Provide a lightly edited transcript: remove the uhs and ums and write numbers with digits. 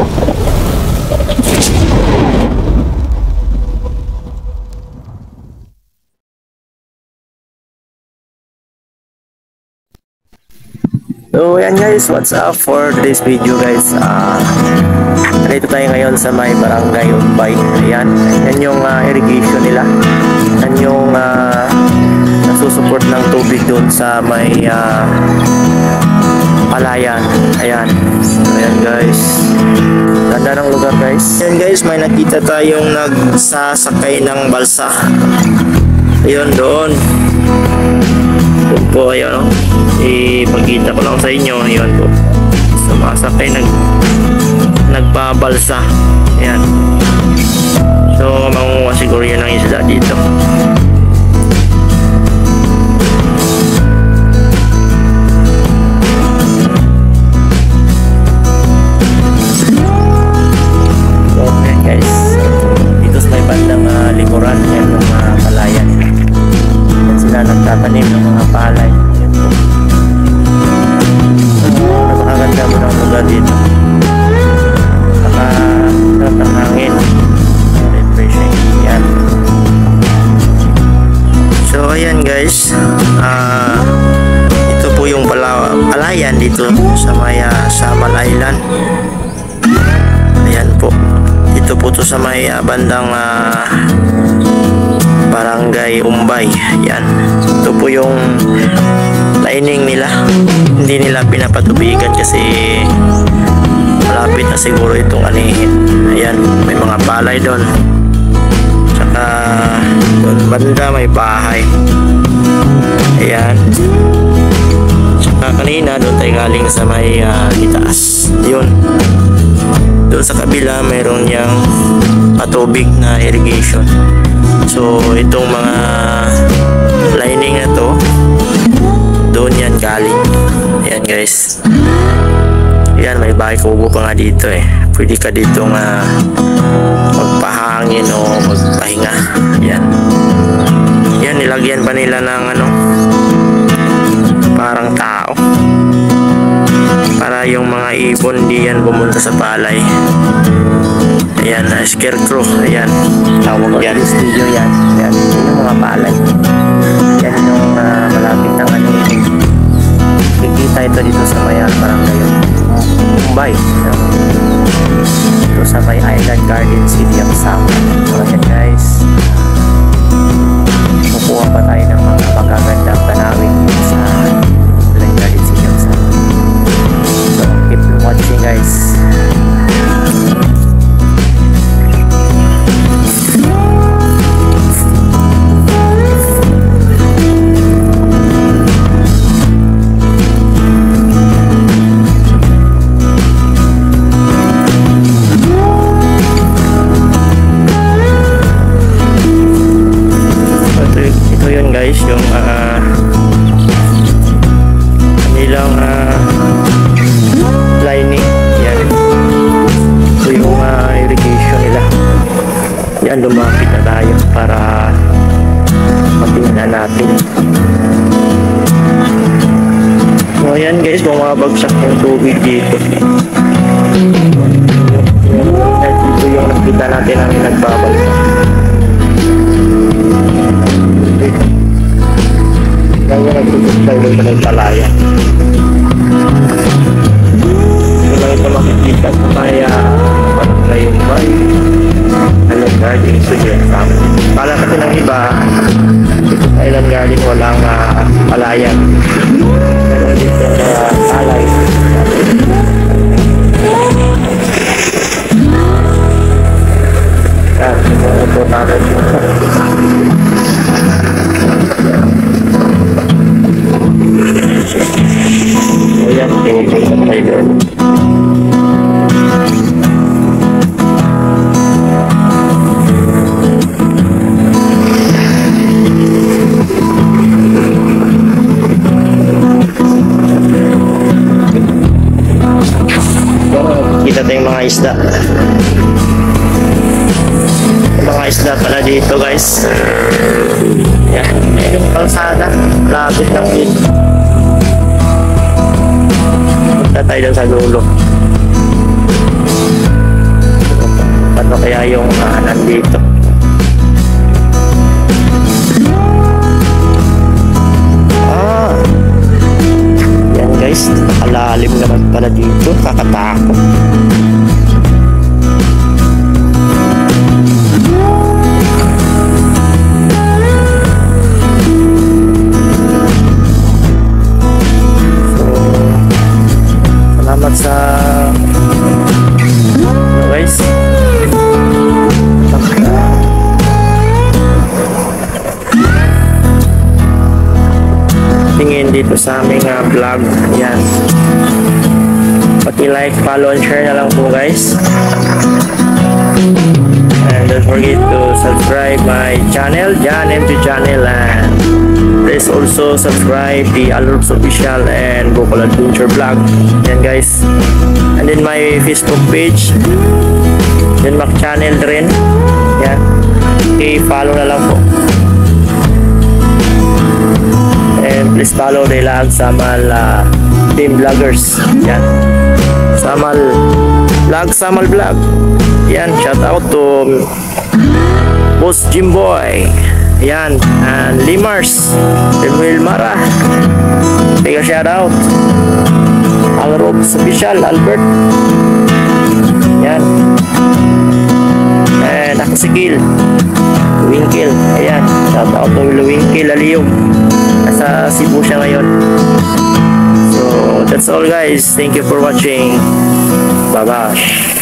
So yan guys, what's up for today's video guys. Dito tayo ngayon sa may barangay Umbay. Ayan, yan yung irrigation nila. Yan yung nagsusupport ng tubig doon sa may palayan. Ayan. So ayan guys, ganda ng lugar guys. Ayan guys, may nakita tayong nagsasakay ng balsa. Ayun doon. Doon po, ayun o. Ipagkita ko lang sa inyo. Ayun po. Sumasakay, nagbabalsa. Ayan. So, mangunguha siguro yun ang isda dito. So, okay guys. Dito sa may bandang likuran. Ayan yung palayan nila. Ayan sila nagtatanim ng mga palay. Ayan po. Napakaganda mo ng lugar dito. Napakasarap ng hangin. Refreshing. Yan. So ayan guys, ito po yung palayan dito sa may Samal Island. Ayan po. Ito po to sa may bandang barangay Umbay. Yan. Ito po yung lining nila. Hindi nila pinapatubigan kasi malapit na siguro itong anihin. Ayan, may mga palay doon. Tsaka doon banda may bahay. Ayan. Tsaka kanina doon tayo galing sa may itaas. Yun. Doon sa kabila mayroon niyang patubig na irrigation. So itong mga lining na to, doon yan galing. Ayan guys. Ayan, may bahay kubo pa nga dito eh. Pwede ka dito nga magpahangin o magpahinga. Ayan. Ayan, nilagyan pa nila ng parang tao. Para yung mga ibon di yan pumunta sa palay. Ayan, scarecrow. Ayan, tawag yan. Studio yan. Ayan, yun yung mga palay. Yan yung malapit ng kikita ito dito sa may barangay Umbay. Ito sa may Island Garden City of Samal. So ayan guys, kukuha pa tayo ng mga magagandang tanawin dito sa Island Garden City of Samal. So keep watching guys. Guys, yung kanilang lining. Yan. Ito yung irrigation nila. Yan, lumapit na tayo para matingnan natin. So yan guys, bumabagsak yung tubig dito. Ito yung nakita natin ang nagbabagsak. Kaya nagtutok tayo sa may palayan. So lang ito makikita sa may barangay Umbay. Island Garden Studio. Kala kasi ng iba, sa Island Garden walang palayan. Pero dito sa palay. Yan, ito natin. Ayan, tingin sa tayo doon. Kita tayong mga isda. Mga isda pala dito guys. Ayan, yung kalsada. Lapit lang dito. Punta tayo sa dulo. kaya yung nandito. Yan guys, nakalalim naman pala dito, kakatakot. Salamat sa guys. Tingin dito sa aming vlog. Yan. Pati like, follow, and share na lang po guys. And don't forget to subscribe my channel, John MT Channel, and please also subscribe the Alorps Official and Bocol Adventure Vlog. Yan guys. And then my Facebook page, then Mac channel rin. Yan. Okay, follow na lang po. And please follow the Lag Samal Team Vloggers. Yan. Samal Lag Samal Vlog. Yan. Shout out to Boss Jimboy. Yan. And Limars. Emil Mara. Take a shout out. Alorps Official Albert. Yan. And ako si Gil Winkle. Ayan. Shout out to Winkle Alium. Nasa Cebu siya ngayon. So that's all guys. Thank you for watching. Bye bye.